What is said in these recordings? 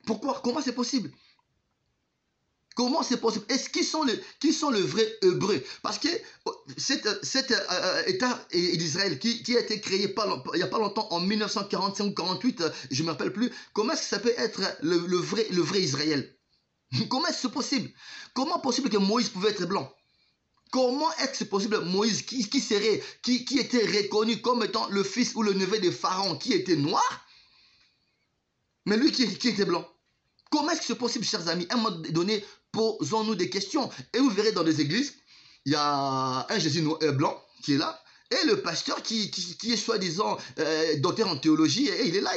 Pourquoi? Comment c'est possible? Comment c'est possible? Est-ce qu'ils sont le vrai hébreu? Parce que cet État d'Israël qui a été créé il n'y a pas longtemps, en 1945 ou 48, je ne me rappelle plus, comment est-ce que ça peut être le vrai Israël? Comment est-ce possible? Comment est-ce possible que Moïse pouvait être blanc? Comment est-ce possible Moïse qui était reconnu comme étant le fils ou le neveu de Pharaon, qui était noir, mais lui qui était blanc? Comment est-ce que c'est possible, chers amis? À un moment donné, posons-nous des questions. Et vous verrez dans les églises, il y a un Jésus blanc qui est là, et le pasteur qui est soi-disant docteur en théologie, et il est là.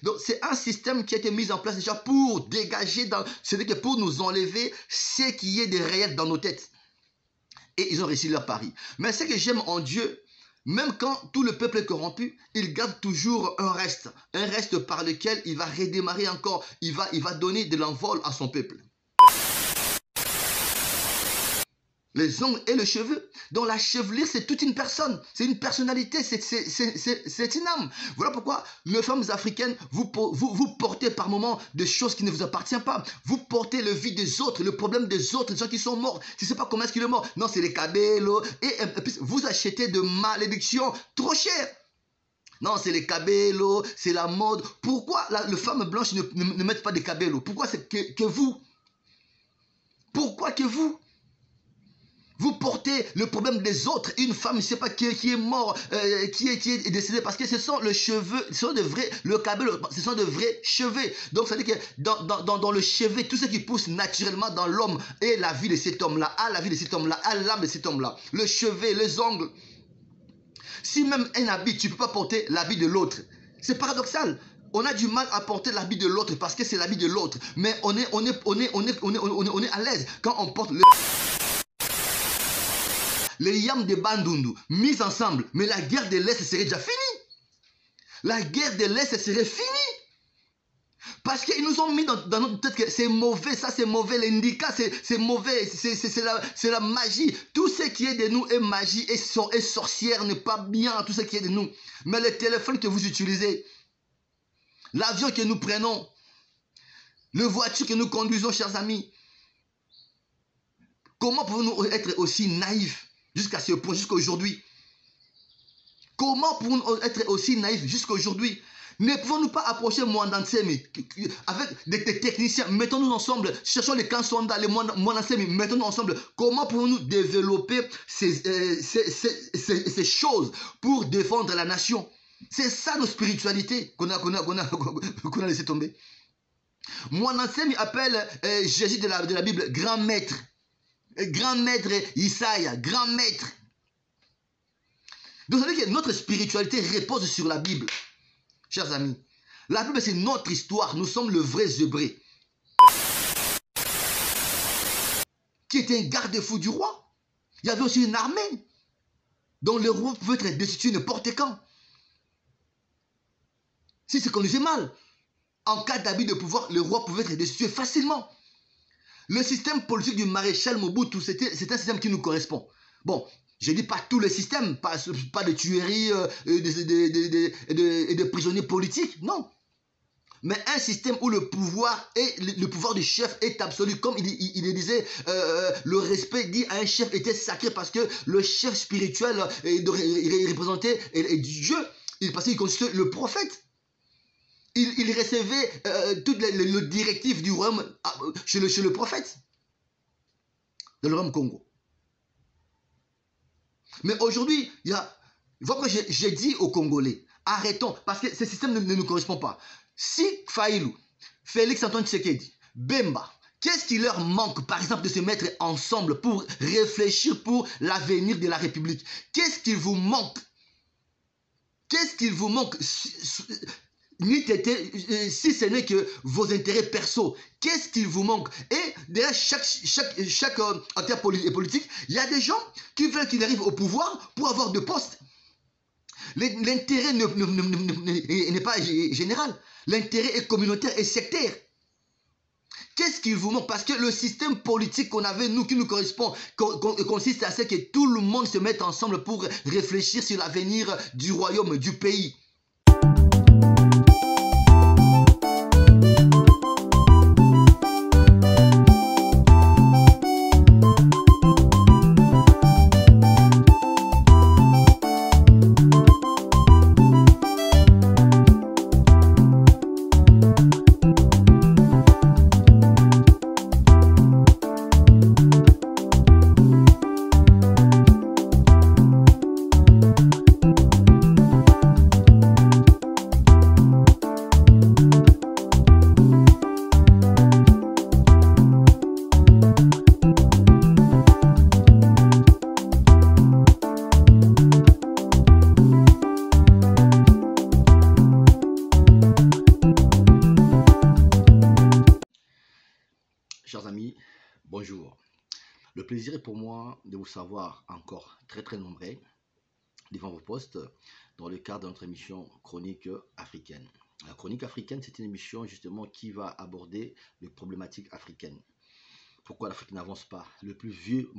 Donc c'est un système qui a été mis en place déjà pour dégager, c'est-à-dire que pour nous enlever ce qui est des réels dans nos têtes. Et ils ont réussi leur pari. Mais ce que j'aime en Dieu, même quand tout le peuple est corrompu, il garde toujours un reste par lequel il va redémarrer encore, il va donner de l'envol à son peuple. Les ongles et le cheveu. Donc la chevelure, c'est toute une personne, c'est une personnalité, c'est une âme. Voilà pourquoi les femmes africaines, vous portez par moments des choses qui ne vous appartiennent pas. Vous portez le vide des autres, le problème des autres, les gens qui sont morts. Tu ne sais pas comment est-ce qu'il est mort. Non, c'est les cabellos. Et puis, vous achetez de malédictions trop chères. Non, c'est les cabellos, c'est la mode. Pourquoi les femmes blanches ne mettent pas de cabellos? Pourquoi c'est que vous? Pourquoi que vous? Vous portez le problème des autres. Une femme, je ne sais pas qui est mort, qui est décédée, parce que ce sont les cheveux, ce sont de vrais, le cabello, ce sont de vrais cheveux. Donc, ça veut dire que dans le cheveu, tout ce qui pousse naturellement dans l'homme est la vie de cet homme-là, a la vie de cet homme-là, a l'âme de cet homme-là. Le cheveu, les ongles. Si même un habit, tu ne peux pas porter l'habit de l'autre. C'est paradoxal. On a du mal à porter l'habit de l'autre parce que c'est l'habit de l'autre. Mais on est à l'aise quand on porte les yams de Bandundu mis ensemble. Mais la guerre de l'Est serait déjà finie. La guerre de l'Est serait finie. Parce qu'ils nous ont mis dans notre tête que c'est mauvais, ça c'est mauvais, l'indica c'est mauvais, c'est la magie. Tout ce qui est de nous est magie et sorcière, n'est pas bien tout ce qui est de nous. Mais le téléphone que vous utilisez, l'avion que nous prenons, la voiture que nous conduisons, chers amis, comment pouvons-nous être aussi naïfs jusqu'à ce point, jusqu'à aujourd'hui? Comment pouvons-nous être aussi naïfs jusqu'à aujourd'hui? Ne pouvons-nous pas approcher Mwandansemi avec des techniciens? Mettons-nous ensemble, cherchons les Kansonda, les Mwandansemi, mettons-nous ensemble. Comment pouvons-nous développer ces choses pour défendre la nation? C'est ça nos spiritualités qu'on a laissé tomber. Mwandansemi appelle Jésus de la Bible grand maître. Grand maître Isaïa, grand maître. Donc ça veut dire que notre spiritualité repose sur la Bible. Chers amis, la Bible c'est notre histoire, nous sommes le vrai Hébreu. Qui était un garde-fou du roi. Il y avait aussi une armée dont le roi pouvait être destitué n'importe quand. Si c'est conduisait mal, en cas d'abus de pouvoir, le roi pouvait être destitué facilement. Le système politique du maréchal Mobutu, c'est un système qui nous correspond. Bon, je ne dis pas tous les systèmes, pas de tueries et de prisonniers politiques, non. Mais un système où le pouvoir du chef est absolu. Comme il disait, le respect dit à un chef était sacré parce que le chef spirituel il représentait Dieu, parce qu'il constituait le prophète. Il recevait toutes les directives du royaume chez le prophète, dans le royaume Congo. Mais aujourd'hui, voilà que j'ai dit aux Congolais, arrêtons, parce que ce système ne nous correspond pas. Si Faïlou, Félix Antoine Tshisekedi, Bemba, qu'est-ce qui leur manque, par exemple, de se mettre ensemble pour réfléchir pour l'avenir de la République? Qu'est-ce qu'il vous manque? Qu'est-ce qu'il vous manque? Si ce n'est que vos intérêts perso, qu'est-ce qu'il vous manque? Et derrière chaque acteur politique, il y a des gens qui veulent qu'il arrive au pouvoir pour avoir de postes. L'intérêt n'est pas général. L'intérêt est communautaire et sectaire. Qu'est-ce qu'il vous manque? Parce que le système politique qu'on avait, nous, qui nous correspond, consiste à ce que tout le monde se mette ensemble pour réfléchir sur l'avenir du royaume, du pays. chers amis, bonjour. Le plaisir est pour moi de vous savoir encore très nombreux devant vos postes dans le cadre de notre émission Chronique africaine. La Chronique africaine, c'est une émission justement qui va aborder les problématiques africaines. Pourquoi l'Afrique n'avance pas? Le plus vieux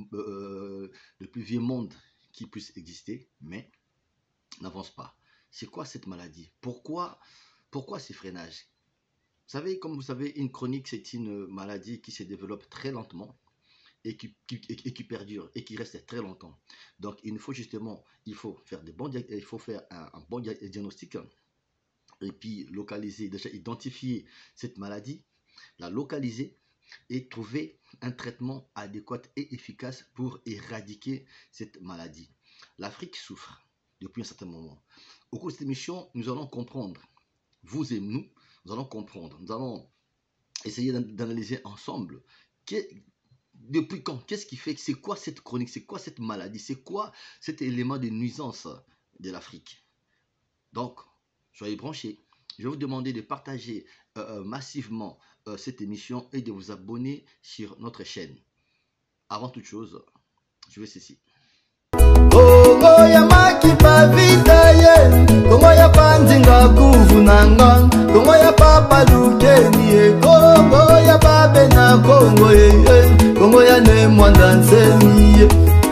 monde qui puisse exister, mais n'avance pas. C'est quoi cette maladie? Pourquoi ces freinages? Vous savez, comme vous savez, une chronique, c'est une maladie qui se développe très lentement et qui perdure et qui reste très longtemps. Donc, il faut faire un bon diagnostic et puis localiser, déjà identifier cette maladie, la localiser et trouver un traitement adéquat et efficace pour éradiquer cette maladie. L'Afrique souffre depuis un certain moment. Au cours de cette émission, nous allons comprendre, vous et nous allons comprendre, nous allons essayer d'analyser ensemble depuis quand, qu'est-ce qui fait, c'est quoi cette chronique, c'est quoi cette maladie, c'est quoi cet élément de nuisance de l'Afrique. Donc, soyez branchés. Je vais vous demander de partager massivement cette émission et de vous abonner sur notre chaîne. Avant toute chose, je vais ceci. Kongo ya makipa vita ye, Kongo ya panzinga kuvunanga, Kongo ya papa lukeni ye, Kongo ya babe na Kongo ye, Kongo ya ne mwanda nsemi ye,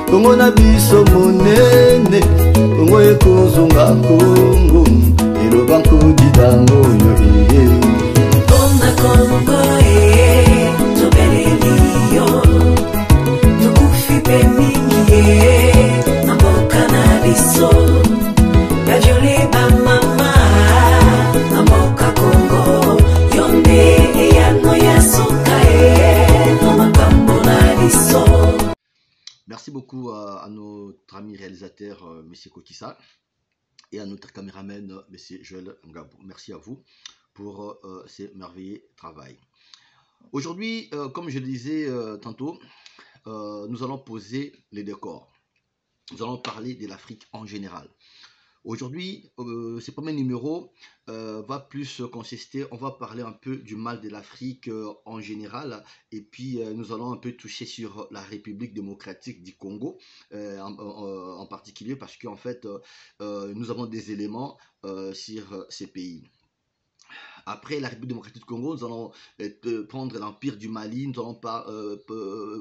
Kongo na biso monene, Kongo ye kuzunga Kongo, eloba nkudidango yo ye. Konga Kongo ye, tobeleli yo, tukufi pemingi ye. So, Bajoli Bamama, Amoka Congo, Yonde, Yano Yasukae, Nomakambo Naliso. Merci beaucoup à notre ami réalisateur, M. Kokissa, et à notre caméraman, M. Joël Ngabou. Merci à vous pour ce merveilleux travail. Aujourd'hui, comme je le disais tantôt, nous allons poser les décors. Nous allons parler de l'Afrique en général. Aujourd'hui, ce premier numéro va plus consister, on va parler un peu du mal de l'Afrique en général, et puis nous allons un peu toucher sur la République démocratique du Congo en particulier, parce qu'en fait, nous avons des éléments sur ces pays. Après la République démocratique du Congo, nous allons prendre l'Empire du Mali, nous allons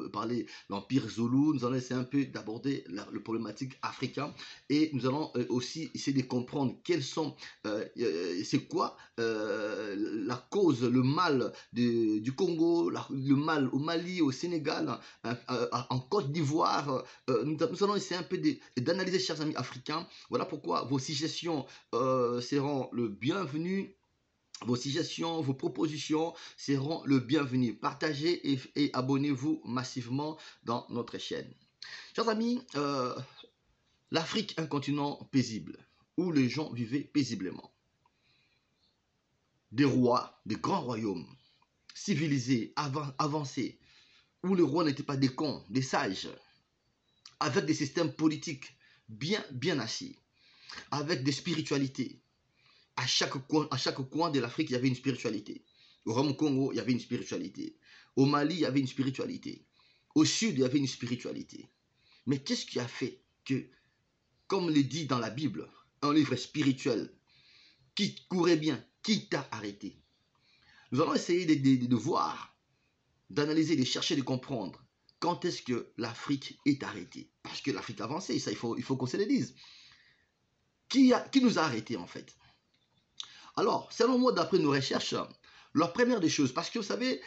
parler l'Empire Zoulou, nous allons essayer un peu d'aborder le problématique africain et nous allons aussi essayer de comprendre c'est quoi la cause, le mal du Congo, le mal au Mali, au Sénégal, en Côte d'Ivoire. Nous allons essayer un peu d'analyser, chers amis africains. Voilà pourquoi vos suggestions seront le bienvenu. Vos suggestions, vos propositions seront le bienvenu. Partagez et abonnez-vous massivement dans notre chaîne. Chers amis, l'Afrique, un continent paisible, où les gens vivaient paisiblement. Des rois, des grands royaumes, civilisés, avancés, où les rois n'étaient pas des cons, des sages, avec des systèmes politiques bien assis, avec des spiritualités. À chaque coin de l'Afrique, il y avait une spiritualité. Au Royaume Congo, il y avait une spiritualité. Au Mali, il y avait une spiritualité. Au Sud, il y avait une spiritualité. Mais qu'est-ce qui a fait que, comme le dit dans la Bible, un livre spirituel, qui courait bien, qui t'a arrêté? Nous allons essayer de voir, d'analyser, de chercher, de comprendre quand est-ce que l'Afrique est arrêtée. Parce que l'Afrique a avancé, ça il faut qu'on se le dise. Qui nous a arrêtés en fait? Alors, selon moi, d'après nos recherches, la première des choses, parce que vous savez,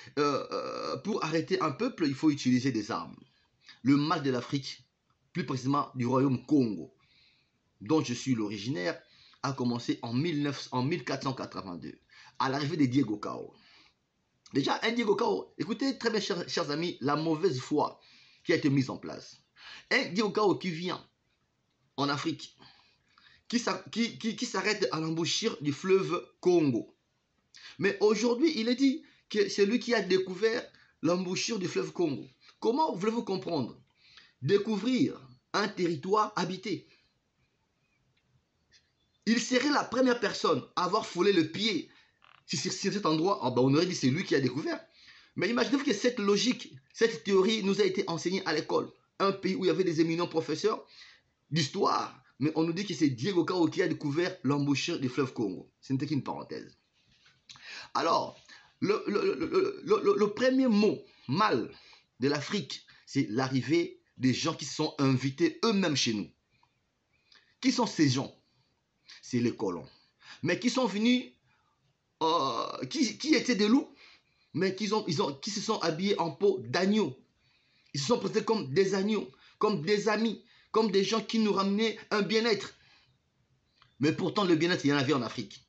pour arrêter un peuple, il faut utiliser des armes. Le mal de l'Afrique, plus précisément du royaume Congo, dont je suis l'originaire, a commencé en 1482, à l'arrivée de Diego Cao. Déjà, un Diego Cao, écoutez très bien, chers amis, la mauvaise foi qui a été mise en place. Un Diego Cao qui vient en Afrique, qui s'arrête à l'embouchure du fleuve Congo. Mais aujourd'hui, il est dit que c'est lui qui a découvert l'embouchure du fleuve Congo. Comment voulez-vous comprendre? Découvrir un territoire habité. Il serait la première personne à avoir foulé le pied sur cet endroit. Oh ben on aurait dit c'est lui qui a découvert. Mais imaginez-vous que cette logique, cette théorie nous a été enseignée à l'école. Un pays où il y avait des éminents professeurs d'histoire, mais on nous dit que c'est Diego Cao qui a découvert l'embouchure du fleuve Congo. Ce n'était qu'une parenthèse. Alors, le premier mot mal de l'Afrique, c'est l'arrivée des gens qui se sont invités eux-mêmes chez nous. Qui sont ces gens? C'est les colons. Mais qui sont venus, qui étaient des loups, mais qui se sont habillés en peau d'agneau. Ils se sont présentés comme des agneaux, comme des amis, comme des gens qui nous ramenaient un bien-être. Mais pourtant, le bien-être, il y en avait en Afrique.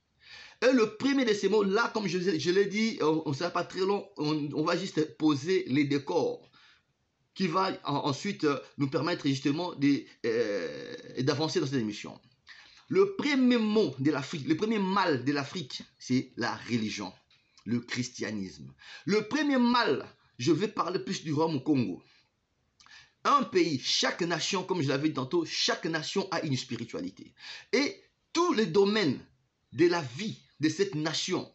Et le premier de ces mots-là, comme je l'ai dit, on ne sera pas très long, on va juste poser les décors qui va ensuite nous permettre justement d'avancer dans cette émission. Le premier mot de l'Afrique, le premier mal de l'Afrique, c'est la religion, le christianisme. Le premier mal, je vais parler plus du royaume Congo. Un pays, chaque nation, comme je l'avais dit tantôt, chaque nation a une spiritualité. Et tous les domaines de la vie de cette nation,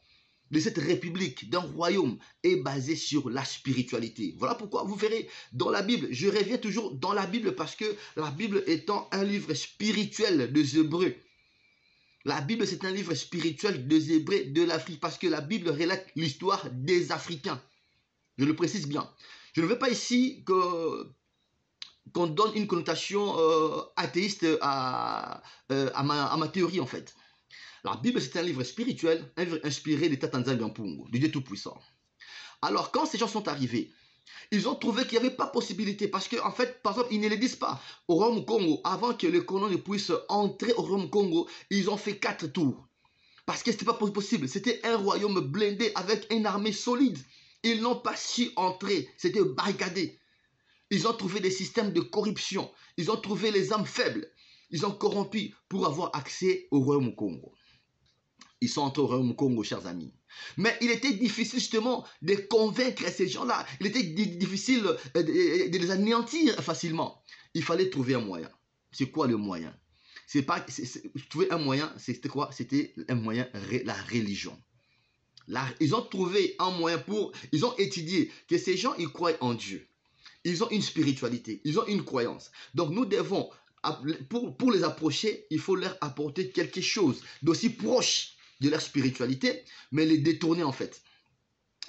de cette république, d'un royaume, est basé sur la spiritualité. Voilà pourquoi vous verrez dans la Bible, je reviens toujours dans la Bible parce que la Bible étant un livre spirituel des Hébreux. La Bible, c'est un livre spirituel des Hébreux de l'Afrique parce que la Bible relate l'histoire des Africains. Je le précise bien. Je ne veux pas ici qu'on donne une connotation athéiste à ma théorie en fait. La Bible, c'est un livre spirituel, un livre inspiré de Tata Nzambe Mpungu, du Dieu Tout-Puissant. Alors, quand ces gens sont arrivés, ils ont trouvé qu'il n'y avait pas possibilité parce qu'en fait, par exemple, ils ne le disent pas. Au royaume Congo, avant que les colons ne puissent entrer au royaume Congo, ils ont fait 4 tours. Parce que ce n'était pas possible. C'était un royaume blindé avec une armée solide. Ils n'ont pas su entrer. C'était barricadé. Ils ont trouvé des systèmes de corruption. Ils ont trouvé les âmes faibles. Ils ont corrompu pour avoir accès au royaume Congo. Ils sont entrés au royaume Congo, chers amis. Mais il était difficile justement de convaincre ces gens-là. Il était difficile de les anéantir facilement. Il fallait trouver un moyen. C'est quoi le moyen? Trouver un moyen, c'était quoi? C'était un moyen, la religion. Ils ont trouvé un moyen ils ont étudié que ces gens, ils croient en Dieu. Ils ont une spiritualité, ils ont une croyance. Donc nous devons, pour les approcher, il faut leur apporter quelque chose d'aussi proche de leur spiritualité, mais les détourner en fait.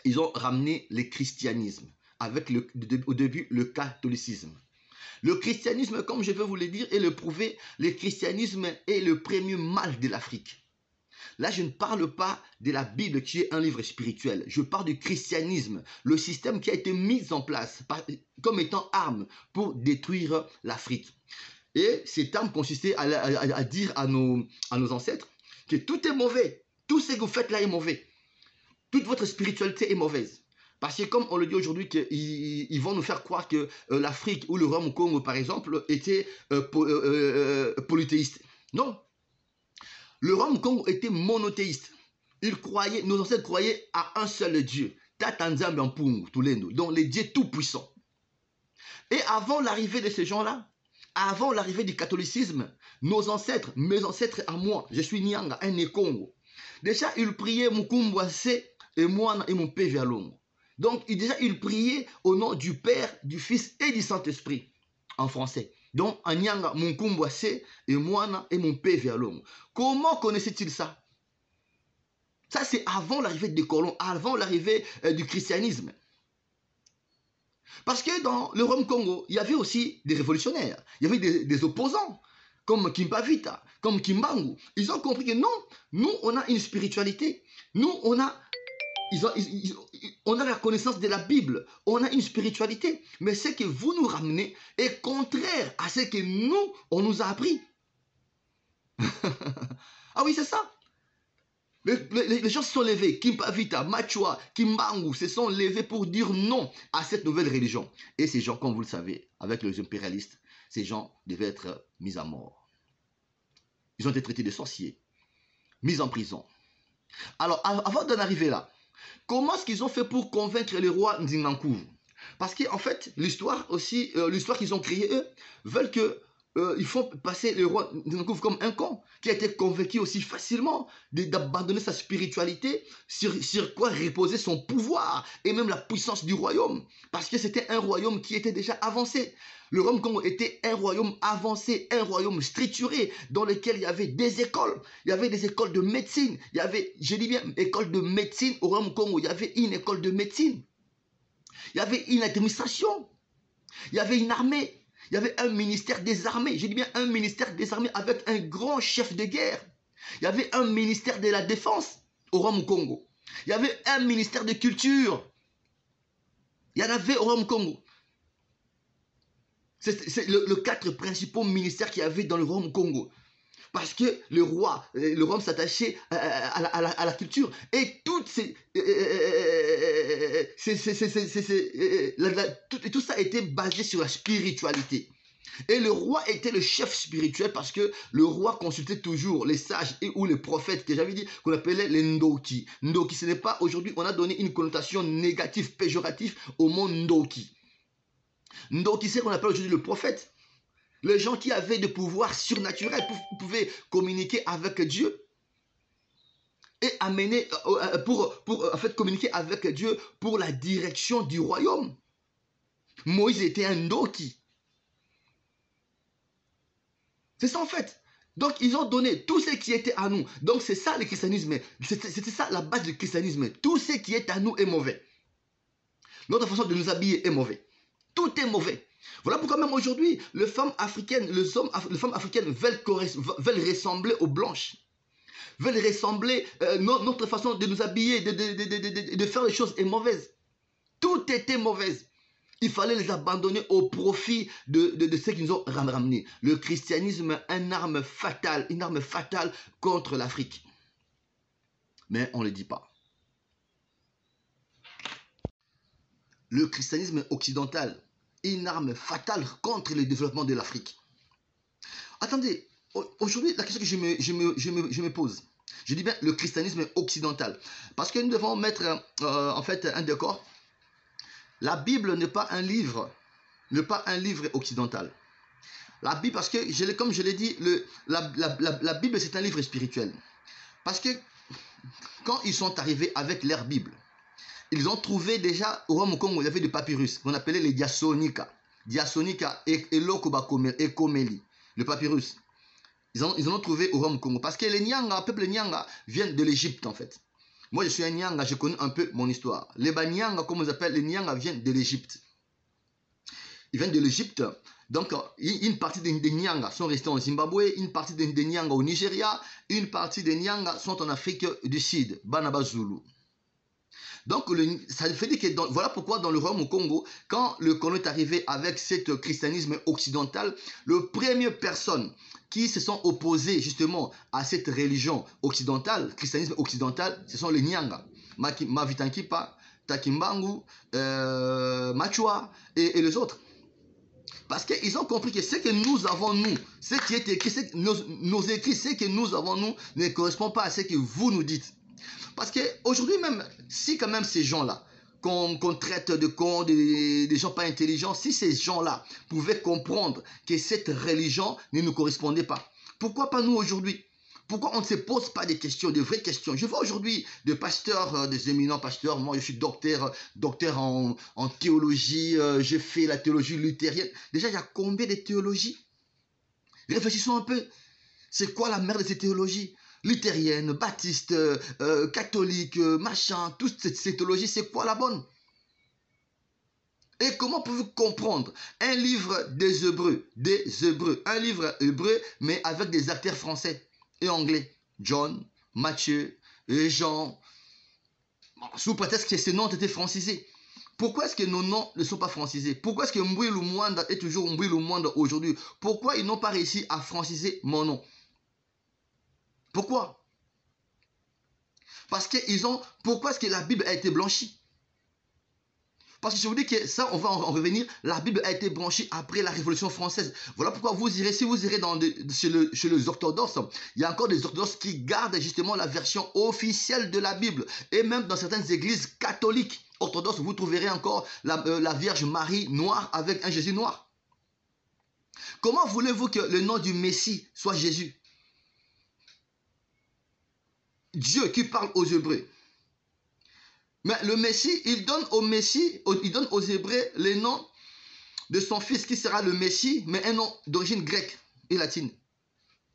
Ils ont ramené le christianisme, avec au début le catholicisme. Le christianisme, comme je vais vous le dire et le prouver, le christianisme est le premier mal de l'Afrique. Là, je ne parle pas de la Bible qui est un livre spirituel. Je parle du christianisme, le système qui a été mis en place comme étant arme pour détruire l'Afrique. Et cette arme consistait à dire à nos ancêtres que tout est mauvais. Tout ce que vous faites là est mauvais. Toute votre spiritualité est mauvaise. Parce que comme on le dit aujourd'hui, ils vont nous faire croire que l'Afrique ou le royaume Congo, par exemple, était polythéiste. Non. Le royaume Congo était monothéiste. Nos ancêtres croyaient à un seul Dieu. Tata Nzambe Mpungu, Tulendo, donc le Dieu tout-puissant. Et avant l'arrivée de ces gens-là, avant l'arrivée du catholicisme, nos ancêtres, mes ancêtres à moi, je suis Nyanga, un Congo. Déjà, ils priaient Mukumbwase et moi et mon Père Vialongo. Donc, déjà, ils priaient au nom du Père, du Fils et du Saint-Esprit, en français. Donc, Anyanga, Mukumbwase et moi et mon Père Vialongo. Comment connaissait-il ça? Ça, c'est avant l'arrivée des colons, avant l'arrivée du christianisme. Parce que dans le royaume Congo, il y avait aussi des révolutionnaires, il y avait des opposants, comme Kimpavita, comme Kimbangu. Ils ont compris que non, nous, on a une spiritualité. Nous, on a la connaissance de la Bible. On a une spiritualité. Mais ce que vous nous ramenez est contraire à ce que nous, on nous a appris. Ah oui, c'est ça. Les gens se sont levés. Kimpavita, Machua, Kimbangu se sont levés pour dire non à cette nouvelle religion. Et ces gens, comme vous le savez, avec les impérialistes, ces gens devaient être mis à mort. Ils ont été traités de sorciers, mis en prison. Alors, avant d'en arriver là, comment est-ce qu'ils ont fait pour convaincre le roi Nzingankou? Parce qu'en fait, l'histoire qu'ils ont créée, eux, veulent que ils font passer le roi comme un con qui a été convaincu aussi facilement d'abandonner sa spiritualité sur quoi reposait son pouvoir et même la puissance du royaume. Parce que c'était un royaume qui était déjà avancé. Le royaume Congo était un royaume avancé, un royaume structuré dans lequel il y avait des écoles. Il y avait des écoles de médecine. Il y avait, je dis bien, école de médecine au royaume Congo. Il y avait une école de médecine. Il y avait une administration. Il y avait une armée. Il y avait un ministère des armées. Je dis bien un ministère des armées avec un grand chef de guerre. Il y avait un ministère de la défense au royaume Congo. Il y avait un ministère de culture. Il y en avait au royaume Congo. C'est le 4 principaux ministères qu'il y avait dans le royaume Congo. Parce que le royaume s'attachait à la culture. Et toutes tout ça était basé sur la spiritualité. Et le roi était le chef spirituel parce que le roi consultait toujours les sages ou les prophètes que j'avais dit qu'on appelait les Ndoki. Ndoki, ce n'est pas aujourd'hui, on a donné une connotation négative, péjorative au mot Ndoki. Ndoki, c'est qu'on appelle aujourd'hui le prophète. Les gens qui avaient des pouvoirs surnaturels pouvaient communiquer avec Dieu et amener pour en fait communiquer avec Dieu pour la direction du royaume. Moïse était un Ndoki. C'est ça en fait. Donc ils ont donné tout ce qui était à nous. Donc c'est ça le christianisme. C'était ça la base du christianisme. Tout ce qui est à nous est mauvais. Notre façon de nous habiller est mauvais. Tout est mauvais. Voilà pourquoi même aujourd'hui, les femmes africaines veulent ressembler aux blanches. Veulent ressembler, notre façon de nous habiller, de faire les choses est mauvaise. Tout était mauvaise. Il fallait les abandonner au profit de ceux qui nous ont ramenés. Le christianisme, une arme fatale contre l'Afrique. Mais on ne le dit pas. Le christianisme occidental, une arme fatale contre le développement de l'Afrique. Attendez, aujourd'hui, la question que je me pose, je dis bien le christianisme occidental. Parce que nous devons mettre en fait un décor. La Bible n'est pas un livre occidental. La Bible, parce que, comme je l'ai dit, la Bible c'est un livre spirituel. Parce que quand ils sont arrivés avec leur Bible, ils ont trouvé déjà au royaume Congo, il y avait des papyrus qu'on appelait les Diasonica. Diasonica et Komeli, le papyrus. Ils en ont trouvé au royaume Congo. Parce que les Nyanga, le peuple Nyanga, viennent de l'Égypte en fait. Moi je suis un Nyanga, je connais un peu mon histoire. Les Nyanga, comme on les appelle, les Nyanga viennent de l'Égypte. Ils viennent de l'Égypte. Donc une partie des Nyanga sont restés en Zimbabwe, une partie des Nyanga au Nigeria, une partie des Nyanga sont en Afrique du Sud, Banaba Zulu. Donc, ça fait dire que voilà pourquoi dans le royaume Congo, quand le colon est arrivé avec ce christianisme occidental, les premières personnes qui se sont opposées justement à cette religion occidentale, christianisme occidental, ce sont les Nyanga, Mavitankipa, Takimbangu, Machua et les autres. Parce qu'ils ont compris que ce que nous avons, ce qui est écrit, nos écrits, ce que nous avons, ne correspond pas à ce que vous nous dites. Parce qu'aujourd'hui même, si quand même ces gens-là, qu'on traite de cons, des gens pas intelligents, si ces gens-là pouvaient comprendre que cette religion ne nous correspondait pas, pourquoi pas nous aujourd'hui? Pourquoi on ne se pose pas des questions, de vraies questions? Je vois aujourd'hui des pasteurs, des éminents pasteurs, moi je suis docteur en théologie, j'ai fait la théologie luthérienne. Déjà, il y a combien de théologies? Réfléchissons un peu. C'est quoi la merde de ces théologies? Luthérienne, baptiste, catholique, machin, toutes ces théologies, c'est quoi la bonne? Et comment pouvez-vous comprendre un livre des Hébreux, un livre hébreu, mais avec des acteurs français et anglais, John, Matthieu, Jean, sous prétexte que ces noms étaient francisés. Pourquoi est-ce que nos noms ne sont pas francisés? Pourquoi est-ce que Mbouilou Mwanda est toujours Mbouilou Mwanda aujourd'hui? Pourquoi ils n'ont pas réussi à franciser mon nom? Pourquoi? Parce qu'ils ont... Pourquoi est-ce que la Bible a été blanchie? Parce que je vous dis que ça, on va en revenir. La Bible a été blanchie après la Révolution française. Voilà pourquoi vous irez, si vous irez chez les orthodoxes, il y a encore des orthodoxes qui gardent justement la version officielle de la Bible. Et même dans certaines églises catholiques orthodoxes, vous trouverez encore la Vierge Marie noire avec un Jésus noir. Comment voulez-vous que le nom du Messie soit Jésus? Dieu qui parle aux Hébreux. Mais le Messie, il donne aux Hébreux le nom de son fils qui sera le Messie, mais un nom d'origine grecque et latine.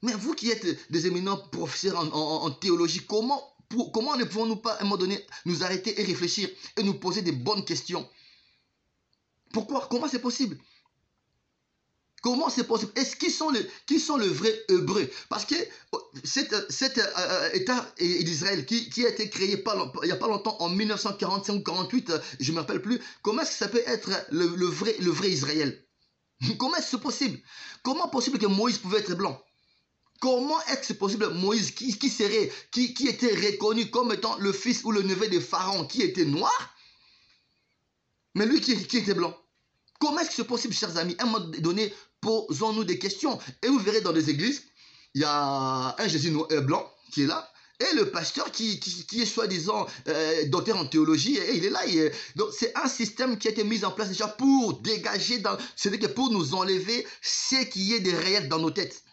Mais vous qui êtes des éminents professeurs en théologie, comment ne pouvons-nous pas à un moment donné nous arrêter et réfléchir et nous poser des bonnes questions? Pourquoi? Comment c'est possible? Comment c'est possible? Est-ce qui sont le vrai Hébreu? Parce que cet État d'Israël qui a été créé il n'y a pas longtemps, en 1945 ou 48, je ne me rappelle plus, comment est-ce que ça peut être le vrai Israël? Comment est-ce possible? Comment possible que Moïse pouvait être blanc? Comment est-ce possible Moïse qui était reconnu comme étant le fils ou le neveu de Pharaon qui était noir, mais lui qui était blanc? Comment est-ce que c'est possible, chers amis? À un moment donné, posons-nous des questions. Et vous verrez dans les églises, il y a un Jésus blanc qui est là, et le pasteur qui est soi-disant docteur en théologie, et il est là. Donc c'est un système qui a été mis en place déjà pour dégager, c'est-à-dire que pour nous enlever ce qui est des réels dans nos têtes.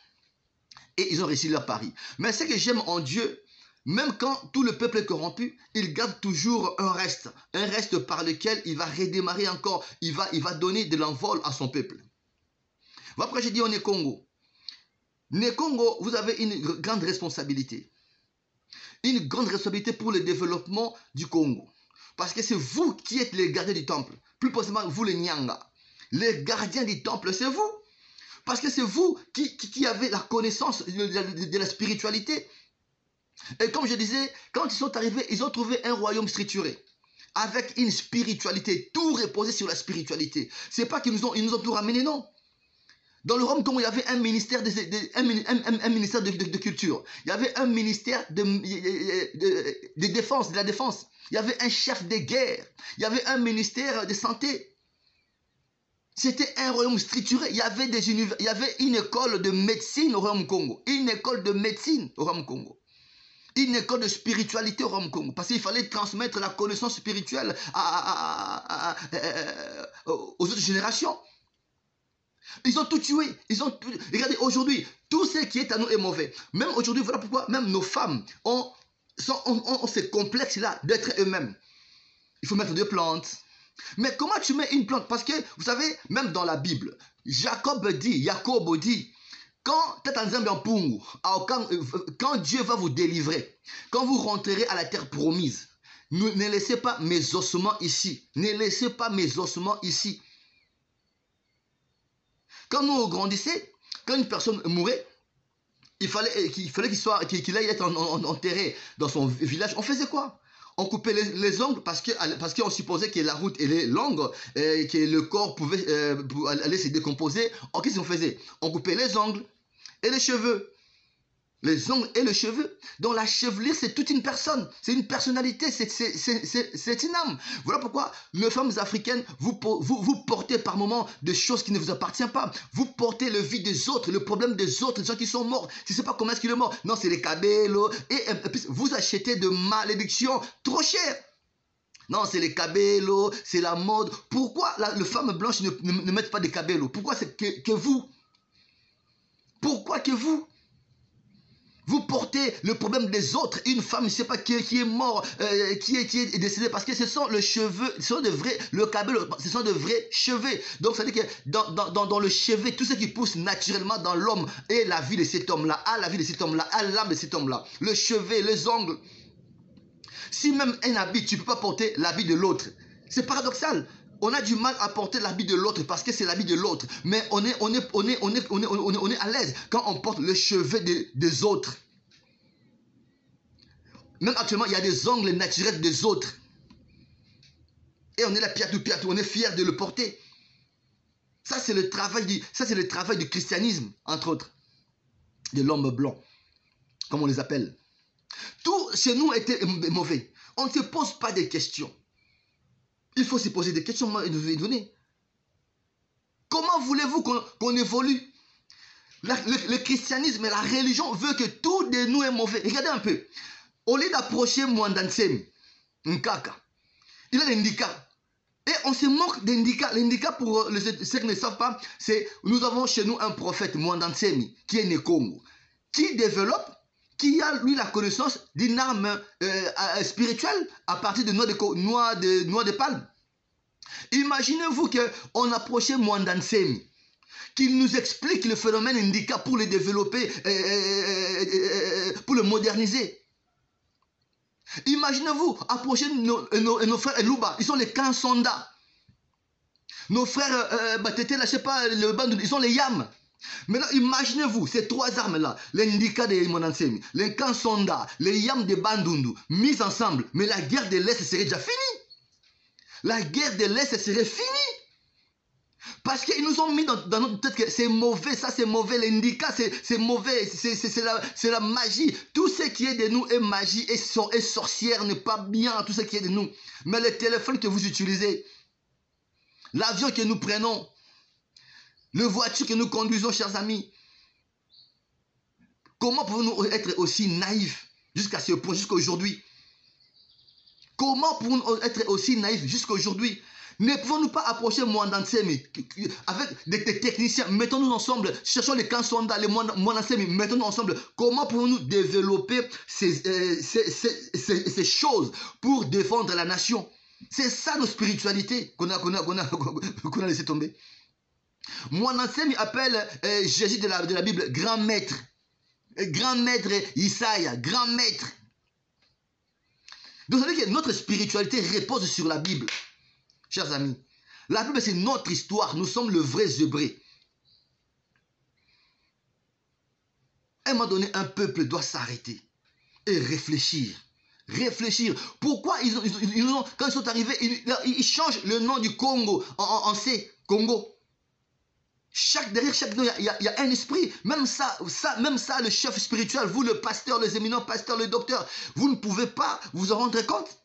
Et ils ont réussi leur pari. Mais ce que j'aime en Dieu, même quand tout le peuple est corrompu, il garde toujours un reste par lequel il va redémarrer encore, il va donner de l'envol à son peuple. Voilà pourquoi j'ai dit on est Congo. Les Congo, vous avez une grande responsabilité. Une grande responsabilité pour le développement du Congo. Parce que c'est vous qui êtes les gardiens du temple. Plus précisément, vous les Nyanga. Les gardiens du temple, c'est vous. Parce que c'est vous qui avez la connaissance de la spiritualité. Et comme je disais, quand ils sont arrivés, ils ont trouvé un royaume structuré. Avec une spiritualité, tout reposé sur la spiritualité. C'est pas qu'ils nous ont tout ramené, non. Dans le royaume Congo, il y avait un ministère de culture. Il y avait un ministère de défense, de la défense. Il y avait un chef de guerre. Il y avait un ministère de santé. C'était un royaume structuré. Il y avait une école de médecine au royaume Congo. Une école de médecine au royaume Congo. Une école de spiritualité au royaume Congo. Parce qu'il fallait transmettre la connaissance spirituelle aux autres générations. Ils ont tout tué. Regardez, aujourd'hui, tout ce qui est à nous est mauvais. Même aujourd'hui, voilà pourquoi même nos femmes ont ce complexe-là d'être eux-mêmes. Il faut mettre des plantes. Mais comment tu mets une plante? Parce que, vous savez, même dans la Bible, Jacob dit, quand Dieu va vous délivrer, quand vous rentrerez à la terre promise, ne laissez pas mes ossements ici. Ne laissez pas mes ossements ici. Quand nous grandissions, quand une personne mourait, il fallait qu'il aille être enterré dans son village. On faisait quoi? On coupait les ongles parce qu'on supposait que la route elle est longue et que le corps pouvait aller se décomposer. Alors qu'est-ce qu'on faisait? On coupait les ongles et les cheveux. Les ongles et les cheveux. Donc la chevelure, c'est toute une personne. C'est une personnalité. C'est une âme. Voilà pourquoi les femmes africaines, vous portez par moments des choses qui ne vous appartiennent pas. Vous portez le vie des autres, le problème des autres, les gens qui sont morts. Tu ne sais pas comment est-ce qu'il est mort. Non, c'est les cabellos. Et vous achetez de malédictions trop chères. Non, c'est les cabellos, c'est la mode. Pourquoi les femmes blanches ne mettent pas de cabellos? Pourquoi c'est que vous? Pourquoi que vous? Vous portez le problème des autres. Une femme, je ne sais pas qui est mort, qui est décédée, parce que ce sont les cheveux, ce sont de vrais, le cabello, ce sont de vrais cheveux. Donc, ça veut dire que dans le cheveu, tout ce qui pousse naturellement dans l'homme est la vie de cet homme-là, a la vie de cet homme-là, a l'âme de cet homme-là. Le cheveu, les ongles. Si même un habit, tu ne peux pas porter l'habit de l'autre. C'est paradoxal. On a du mal à porter l'habit de l'autre parce que c'est l'habit de l'autre. Mais on est à l'aise quand on porte le cheveu des autres. Même actuellement, il y a des ongles naturels des autres. Et on est là piatou, on est fiers de le porter. Ça, c'est le travail du christianisme, entre autres. De l'homme blanc, comme on les appelle. Tout chez nous était mauvais. On ne se pose pas des questions. Il faut se poser des questions et nous les donner. Comment voulez-vous qu'on évolue? Le christianisme et la religion veut que tout de nous est mauvais. Regardez un peu. Au lieu d'approcher Mwandansem, Nkaka, il a un handicap. Et on se moque d'Indika. L'Indika, pour ceux qui ne savent pas, c'est nous avons chez nous un prophète, Mwandansemi, qui est né Congo, qui développe, qui a lui la connaissance d'une arme spirituelle à partir de noix de palme. Imaginez-vous qu'on approchait Mwandansemi, qu'il nous explique le phénomène Indika pour le développer, pour le moderniser. Imaginez-vous approcher nos frères Elouba, ils sont les Kansonda. Nos frères Batete, là, je sais pas, ils sont les Yam. Maintenant, imaginez-vous ces trois armes-là, l'Indika de Mwandansemi, les Kansonda, les Yam de Bandundu, mis ensemble. Mais la guerre de l'Est serait déjà finie. La guerre de l'Est serait finie. Parce qu'ils nous ont mis dans notre tête que c'est mauvais, ça c'est mauvais, l'Indika c'est mauvais, c'est la magie. Tout ce qui est de nous est magie et sorcière, n'est pas bien, tout ce qui est de nous. Mais le téléphone que vous utilisez, l'avion que nous prenons, le voiture que nous conduisons, chers amis, comment pouvons-nous être aussi naïfs jusqu'à ce point, jusqu'à aujourd'hui? Comment pouvons-nous être aussi naïfs jusqu'à aujourd'hui? Ne pouvons-nous pas approcher Mwandansemi avec des techniciens? Mettons-nous ensemble, cherchons les Kansonda, les Mwandansemi, mettons-nous ensemble. Comment pouvons-nous développer ces choses pour défendre la nation? C'est ça nos spiritualités qu'on a laissé tomber. Mwandansemi appelle Jésus de la Bible grand maître. Grand maître Isaïa, grand maître. Donc ça veut dire que notre spiritualité repose sur la Bible. Chers amis, la Bible c'est notre histoire, nous sommes le vrai Hébreu. À un moment donné, un peuple doit s'arrêter et réfléchir. Réfléchir. Pourquoi quand ils sont arrivés, ils changent le nom du Congo en C, Congo. Derrière chaque nom, il y a un esprit. Même ça, le chef spirituel, vous le pasteur, les éminents pasteurs, le docteur, vous ne pouvez pas vous en rendre compte.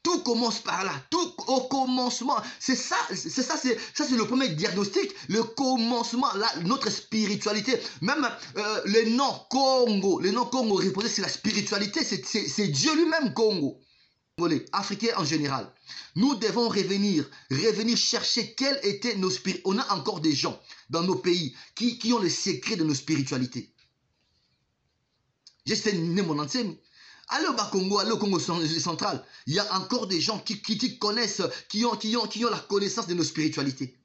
Tout commence par là, tout au commencement. C'est le premier diagnostic, le commencement, là, notre spiritualité. Même les noms Congo reposent sur la spiritualité, c'est Dieu lui-même Congo. Africains en général, nous devons revenir chercher quels étaient nos spiritualités. On a encore des gens dans nos pays qui ont le secret de nos spiritualités. J'essaie de nommer mon ancien. Allez au Bas-Congo, allez au Congo central. Il y a encore des gens qui connaissent, qui ont la connaissance de nos spiritualités.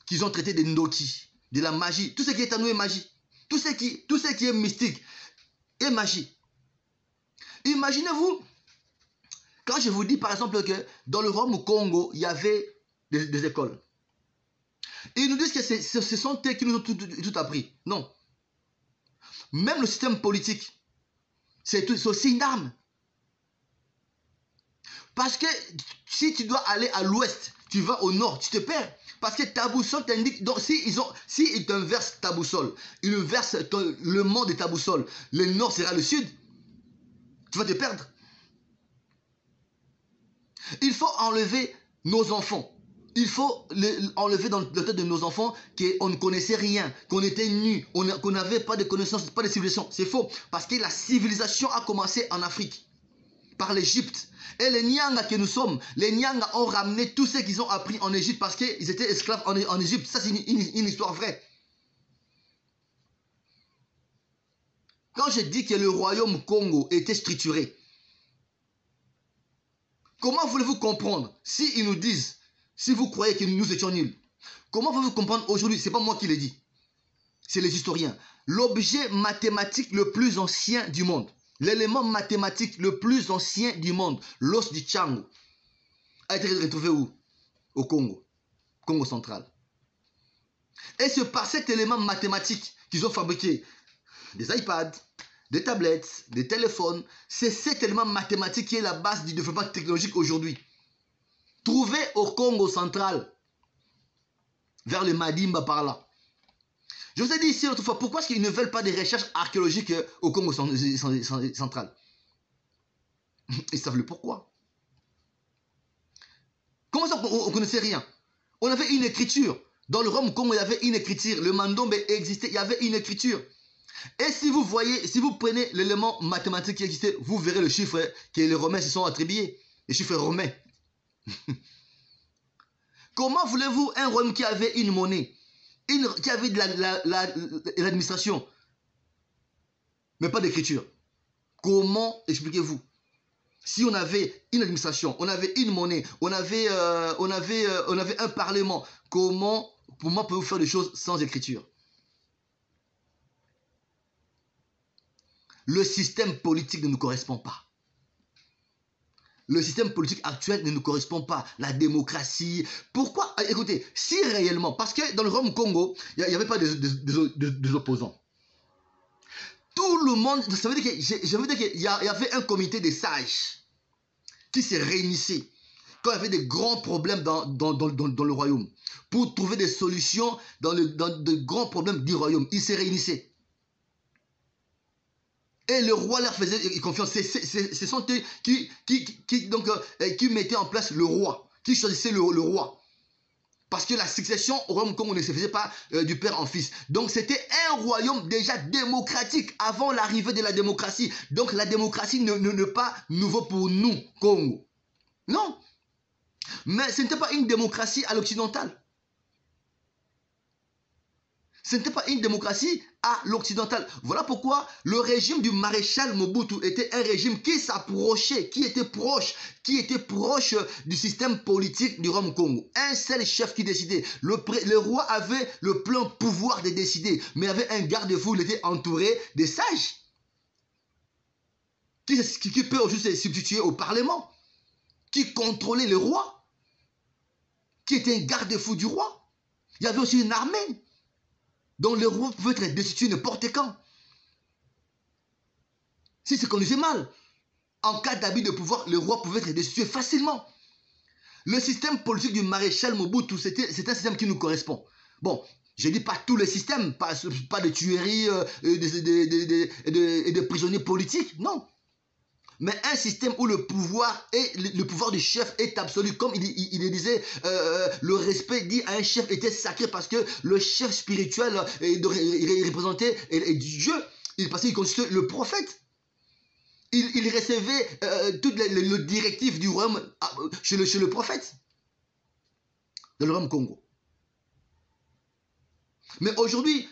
Qui ont traité des Ndoki, de la magie. Tout ce qui est à nous est magie. Tout ce qui est mystique est magie. Imaginez-vous, quand je vous dis par exemple que dans le royaume Congo, il y avait des écoles. Et ils nous disent que ce sont eux qui nous ont tout appris. Non. Même le système politique, c'est aussi une arme. Parce que si tu dois aller à l'ouest, tu vas au nord, tu te perds. Parce que ta boussole t'indique. Donc, s'ils t'inversent ta boussole, ils inversent le monde de ta boussole, le nord sera le sud, tu vas te perdre. Il faut enlever nos enfants. Il faut enlever dans la tête de nos enfants qu'on ne connaissait rien, qu'on était nus, qu'on n'avait pas de connaissances, pas de civilisation. C'est faux. Parce que la civilisation a commencé en Afrique, par l'Égypte. Et les Nyanga que nous sommes, les Nyanga ont ramené tout ce qu'ils ont appris en Égypte parce qu'ils étaient esclaves en Égypte. Ça, c'est une histoire vraie. Quand je dis que le royaume Congo était structuré, comment voulez-vous comprendre si ils nous disent, si vous croyez que nous étions nuls? Comment voulez-vous comprendre aujourd'hui? Ce n'est pas moi qui l'ai dit. C'est les historiens. L'objet mathématique le plus ancien du monde, l'élément mathématique le plus ancien du monde, l'os du Tchango, a été retrouvé où? Au Congo. Congo central. Et c'est par cet élément mathématique qu'ils ont fabriqué des iPads, des tablettes, des téléphones. C'est cet élément mathématique qui est la base du développement technologique aujourd'hui. Trouvé au Congo central, vers le Madimba par là. Je vous ai dit ici autrefois, pourquoi est-ce qu'ils ne veulent pas des recherches archéologiques au Congo central? Ils savent le pourquoi. Comment ça, on ne connaissait rien? On avait une écriture. Dans le royaume Congo, il y avait une écriture. Le Mandombe existait, il y avait une écriture. Et si vous prenez l'élément mathématique qui existait, vous verrez le chiffre que les Romains se sont attribués. les chiffres romains. Comment voulez-vous un royaume qui avait une monnaie, qui avait de l'administration, mais pas d'écriture? Comment expliquez-vous? Si on avait une administration, on avait une monnaie, on avait un parlement, comment pouvez-vous faire des choses sans écriture? Le système politique ne nous correspond pas. Le système politique actuel ne nous correspond pas. La démocratie. Pourquoi? Écoutez, si réellement, parce que dans le Royaume Congo, il n'y avait pas des opposants. Tout le monde, ça veut dire qu'il y avait un comité des sages qui se réunissait quand il y avait des grands problèmes dans le royaume pour trouver des solutions dans de grands problèmes du royaume. Ils se réunissaient. Et le roi leur faisait confiance. Ce sont eux qui mettaient en place le roi, qui choisissaient le roi. Parce que la succession au royaume Congo ne se faisait pas du père en fils. Donc c'était un royaume déjà démocratique avant l'arrivée de la démocratie. Donc la démocratie n'est pas nouveau pour nous, Congo. Non. Mais ce n'était pas une démocratie à l'occidental. Ce n'était pas une démocratie à l'occidental. Voilà pourquoi le régime du maréchal Mobutu était un régime qui s'approchait, qui était proche du système politique du Royaume Congo. Un seul chef qui décidait. Le roi avait le plein pouvoir de décider, mais il avait un garde-fou, il était entouré des sages qui peut aussi se substituer au Parlement, qui contrôlait le roi, qui était un garde-fou du roi. Il y avait aussi une armée. Donc le roi pouvait être destitué n'importe quand. Si c'est conduisait mal, en cas d'abus de pouvoir, le roi pouvait être destitué facilement. Le système politique du maréchal Mobutu, c'est un système qui nous correspond. Bon, je ne dis pas tous les systèmes, pas de tueries et de prisonniers politiques, non. Mais un système où le pouvoir du chef est absolu, comme il disait, le respect dit à un chef était sacré parce que le chef spirituel représentait Dieu, parce qu'il constituait le prophète. Il recevait toutes les directives du royaume chez le prophète, dans le royaume Congo. Mais aujourd'hui,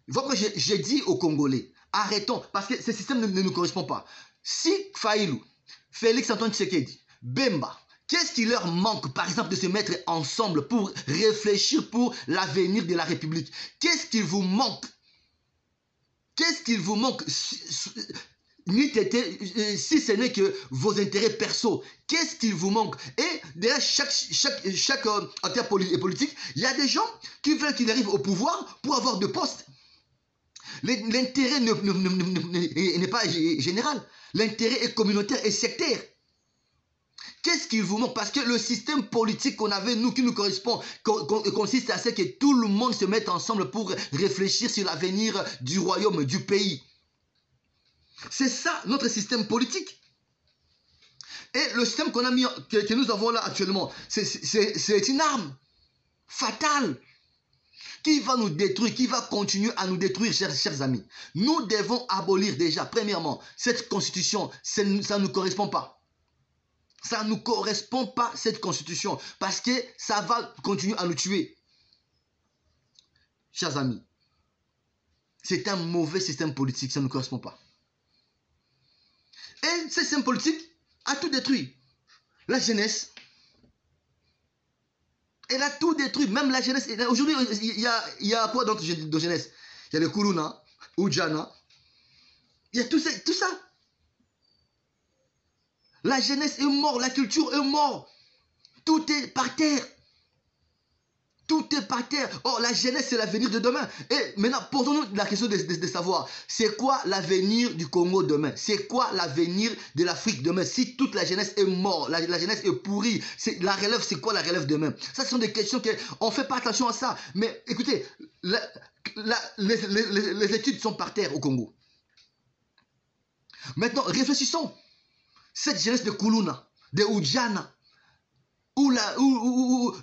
voilà que j'ai dit aux Congolais, arrêtons, parce que ce système ne nous correspond pas. Si Faïlou, Félix Antoine Tshisekedi, Bemba, qu'est-ce qui leur manque, par exemple, de se mettre ensemble pour réfléchir pour l'avenir de la République? Qu'est-ce qu'il vous manque? Qu'est-ce qu'il vous manque? Si ce n'est que vos intérêts perso, qu'est-ce qu'il vous manque? Et derrière chaque acteur politique, il y a des gens qui veulent qu'il arrive au pouvoir pour avoir de postes. L'intérêt n'est pas général. L'intérêt est communautaire et sectaire. Qu'est-ce qu'il vous manque? Parce que le système politique qu'on avait, nous, qui nous correspond, consiste à ce que tout le monde se mette ensemble pour réfléchir sur l'avenir du royaume, du pays. C'est ça, notre système politique. Et le système que nous avons là actuellement, c'est une arme fatale qui va nous détruire, qui va continuer à nous détruire, chers amis. Nous devons abolir déjà, premièrement, cette constitution. Ça ne nous correspond pas. Ça ne nous correspond pas, cette constitution, parce que ça va continuer à nous tuer. Chers amis, c'est un mauvais système politique, ça ne nous correspond pas. Et ce système politique a tout détruit. La jeunesse, elle a tout détruit, même la jeunesse. Aujourd'hui, il y a quoi dans de jeunesse? Il y a le Kuruna, Ujana, il y a tout ça. La jeunesse est morte, la culture est morte. Tout est par terre. Tout est par terre. Oh, la jeunesse, c'est l'avenir de demain. Et maintenant, posons-nous la question de savoir, c'est quoi l'avenir du Congo demain? C'est quoi l'avenir de l'Afrique demain? Si toute la jeunesse est morte, la jeunesse est pourrie, la relève, c'est quoi la relève demain? Ça, ce sont des questions qu'on ne fait pas attention à ça. Mais écoutez, les études sont par terre au Congo. Maintenant, réfléchissons. Cette jeunesse de Kuluna, de Ujana, où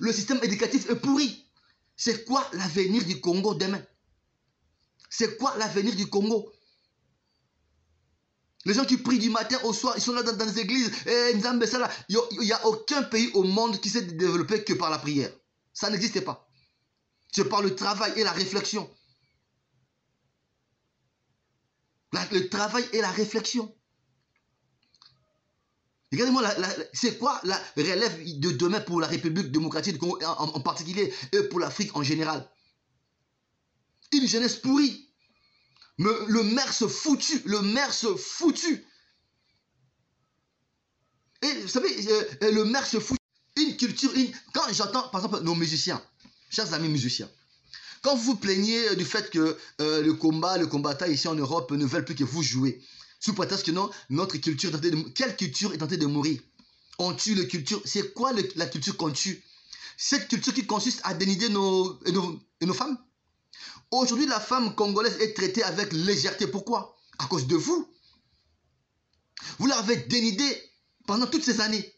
le système éducatif est pourri. C'est quoi l'avenir du Congo demain? C'est quoi l'avenir du Congo? Les gens qui prient du matin au soir, ils sont là dans les églises. Il n'y a aucun pays au monde qui s'est développé que par la prière. Ça n'existait pas. C'est par le travail et la réflexion. Le travail et la réflexion. Regardez-moi, c'est quoi la relève de demain pour la République démocratique en particulier et pour l'Afrique en général? Une jeunesse pourrie. Le maire se foutu. Le maire se foutu. Et vous savez, le maire se foutu. Une culture, quand j'entends par exemple nos musiciens, chers amis musiciens, quand vous vous plaignez du fait que le combattant ici en Europe ne veulent plus que vous jouez, sous prétexte que non, notre culture est tentée de... Quelle culture est tentée de mourir? On tue la culture. C'est quoi la culture qu'on tue? Cette culture qui consiste à dénider nos femmes. Aujourd'hui, la femme congolaise est traitée avec légèreté. Pourquoi? À cause de vous. Vous l'avez dénidée pendant toutes ces années.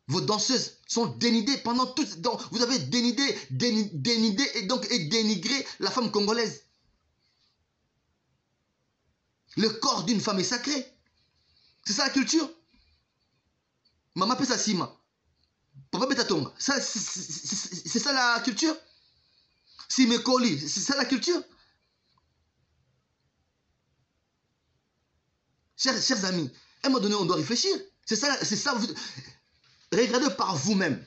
Vos danseuses sont dénidées pendant toutes... Donc, vous avez dénidé et dénigré la femme congolaise. Le corps d'une femme est sacré. C'est ça la culture. Maman peut s'assima. Papa peut t'attendre. C'est ça la culture. Si me colis, c'est ça la culture. Chers amis, à un moment donné, on doit réfléchir. C'est ça. Regardez par vous-même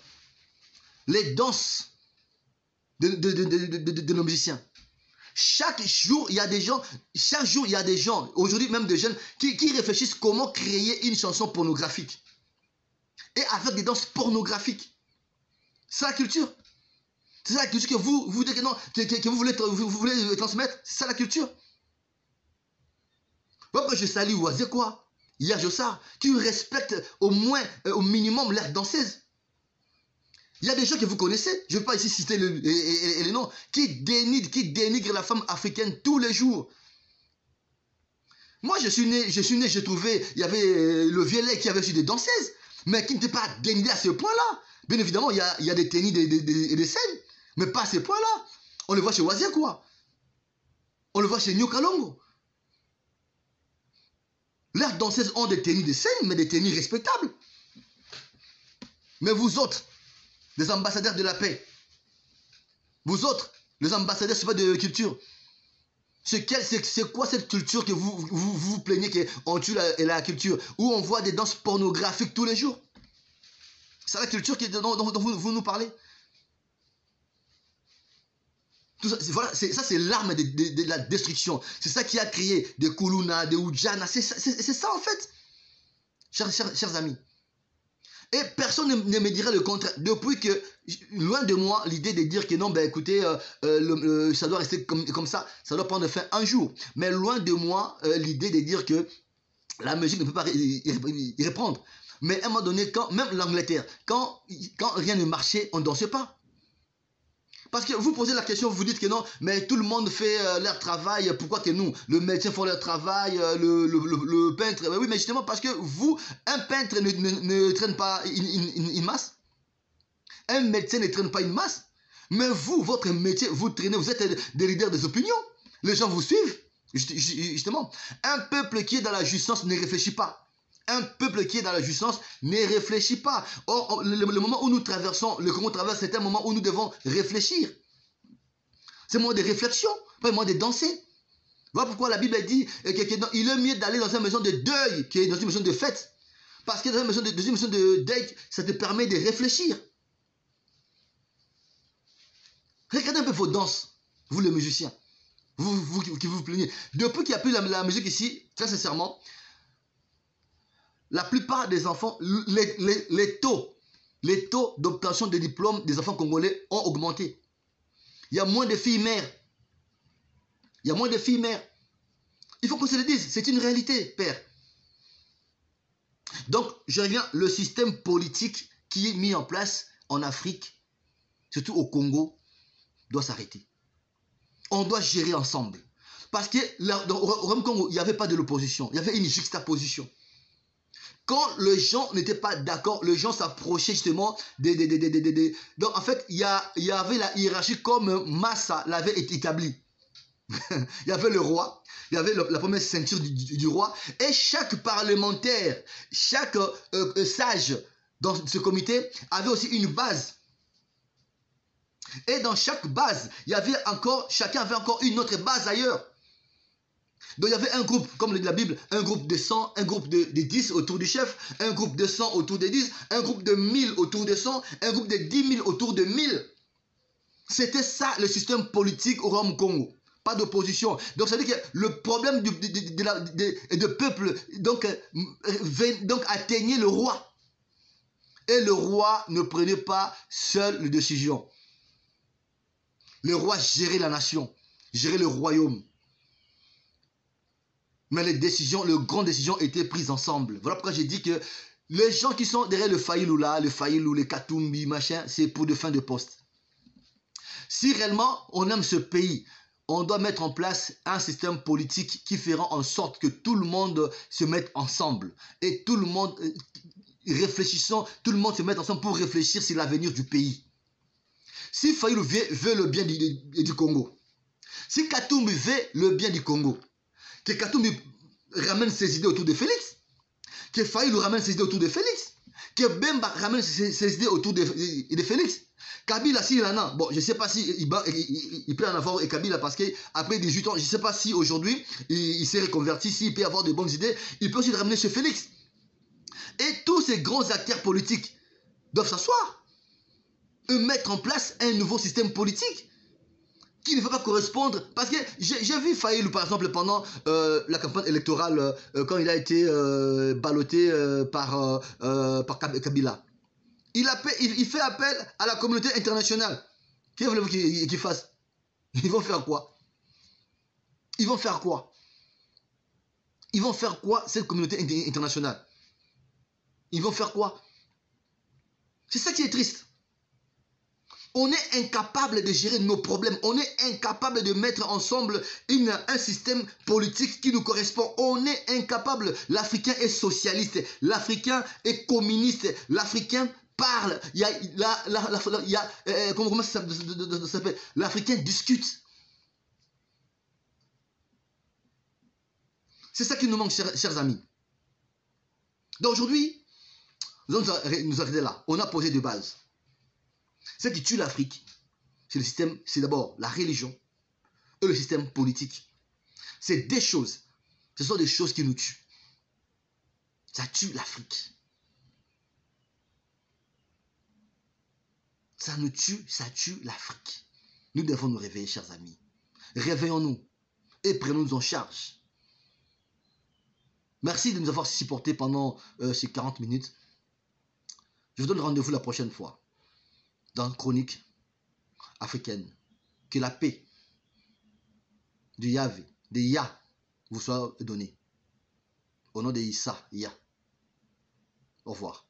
les danses de nos musiciens. Chaque jour, il y a des gens, aujourd'hui même des jeunes, qui réfléchissent comment créer une chanson pornographique. Et avec des danses pornographiques. C'est la culture. C'est ça la culture que vous dites que non, que vous voulez transmettre. C'est ça la culture. Moi, je salue Oisé quoi. Il y a Jossard qui respecte au moins, au minimum, l'air danseuse. Il y a des gens que vous connaissez, je ne vais pas ici citer les noms, qui dénigrent la femme africaine tous les jours. Moi, je suis né, j'ai trouvé, il y avait le vieil qui avait reçu des danseuses, mais qui n'était pas dénigré à ce point-là. Bien évidemment, il y a des tennis et des scènes, mais pas à ce point-là. On le voit chez Oisé quoi. On le voit chez New Kalongo. Leurs danseuses ont des tennis de scène, mais des tennis respectables. Mais vous autres, les ambassadeurs de la paix, vous autres, les ambassadeurs de culture, c'est quoi cette culture que vous plaignez qu'on tue la culture, où on voit des danses pornographiques tous les jours? C'est la culture dont vous nous parlez. Voilà, ça c'est l'arme de la destruction. C'est ça qui a créé des Kuluna, des Ujana. C'est ça en fait. Chers amis. Et personne ne me dirait le contraire. Depuis que, loin de moi, l'idée de dire que non, ben écoutez, ça doit rester comme ça, ça doit prendre fin un jour. Mais loin de moi, l'idée de dire que la musique ne peut pas y répondre. Mais à un moment donné, même l'Angleterre, quand rien ne marchait, on ne dansait pas. Parce que vous posez la question, vous dites que non, mais tout le monde fait leur travail, pourquoi que nous, le médecin fait leur travail, le peintre, oui, mais justement parce que vous, un peintre ne traîne pas une masse, un médecin ne traîne pas une masse, mais vous, votre métier, vous traînez, vous êtes des leaders des opinions, les gens vous suivent, justement. Un peuple qui est dans la jouissance ne réfléchit pas. Un peuple qui est dans la jouissance ne réfléchit pas. Or, le moment où nous traversons, le Congo traverse, c'est un moment où nous devons réfléchir. C'est un moment de réflexion, pas un moment de danser. Voilà pourquoi la Bible dit qu'il est mieux d'aller dans une maison de deuil que dans une maison de fête. Parce que dans une maison de deuil, ça te permet de réfléchir. Regardez un peu vos danses, vous les musiciens, vous qui vous plaignez. Depuis qu'il n'y a plus la musique ici, très sincèrement, la plupart des enfants, les taux d'obtention des diplômes des enfants congolais ont augmenté. Il y a moins de filles mères. Il y a moins de filles mères. Il faut qu'on se le dise, c'est une réalité, père. Donc, je reviens, le système politique qui est mis en place en Afrique, surtout au Congo, doit s'arrêter. On doit gérer ensemble. Parce que au Congo, il n'y avait pas de l'opposition, il y avait une juxtaposition. Quand les gens n'étaient pas d'accord, les gens s'approchaient justement Donc en fait, il y avait la hiérarchie comme Massa l'avait établie. Il y avait le roi, Il y avait la première ceinture du roi. Et chaque parlementaire, chaque sage dans ce comité avait aussi une base. Et dans chaque base, il y avait encore, chacun avait encore une autre base ailleurs. Donc il y avait un groupe, comme le dit la Bible, un groupe de 100, un groupe de 10 autour du chef, un groupe de 100 autour de 10, un groupe de 1000 autour de 100, un groupe de 10 000 autour de 1000. C'était ça le système politique au Royaume Congo. Pas d'opposition. Donc ça veut dire que le problème de peuple donc atteignait le roi. Et le roi ne prenait pas seul les décisions. Le roi gérait la nation, gérait le royaume. Mais les grandes décisions étaient prises ensemble. Voilà pourquoi j'ai dit que les gens qui sont derrière le Fayilou là, le Fayilou, les Katumbi, machin, c'est pour de fin de poste. Si réellement on aime ce pays, on doit mettre en place un système politique qui fera en sorte que tout le monde se mette ensemble. Et tout le monde, tout le monde se mette ensemble pour réfléchir sur l'avenir du pays. Si Fayilou veut le bien du Congo, si Katumbi veut le bien du Congo, que Katumbi ramène ses idées autour de Félix, que Fayilou ramène ses idées autour de Félix, que Bemba ramène ses idées autour de Félix, Kabila, s'il en a, bon, je ne sais pas s'il peut en avoir et Kabila parce qu'après 18 ans, je ne sais pas si aujourd'hui il s'est reconverti, s'il peut avoir de bonnes idées, il peut aussi le ramener chez Félix. Et tous ces grands acteurs politiques doivent s'asseoir et mettre en place un nouveau système politique qui ne va pas correspondre. Parce que j'ai vu Fayilou, par exemple, pendant la campagne électorale, quand il a été ballotté par Kabila. Il fait appel à la communauté internationale. Qu'est-ce que voulez-vous qu'ils fassent? Ils vont faire quoi? Ils vont faire quoi? Ils vont faire quoi, cette communauté internationale? Ils vont faire quoi? C'est ça qui est triste. On est incapable de gérer nos problèmes. On est incapable de mettre ensemble un système politique qui nous correspond. On est incapable. L'Africain est socialiste. L'Africain est communiste. L'Africain parle. Comment ça s'appelle? L'Africain discute. C'est ça qui nous manque, chers amis. Donc aujourd'hui, nous allons nous arrêter là. On a posé de base. Ce qui tue l'Afrique, c'est le système, c'est d'abord la religion et le système politique. C'est des choses. Ce sont des choses qui nous tuent. Ça tue l'Afrique. Ça nous tue, ça tue l'Afrique. Nous devons nous réveiller, chers amis. Réveillons-nous et prenons-nous en charge. Merci de nous avoir supportés pendant ces 40 minutes. Je vous donne rendez-vous la prochaine fois dans Chronique africaine. Que la paix de Yahvé, de Yah, vous soit donnée. Au nom de Issa, Yah. Au revoir.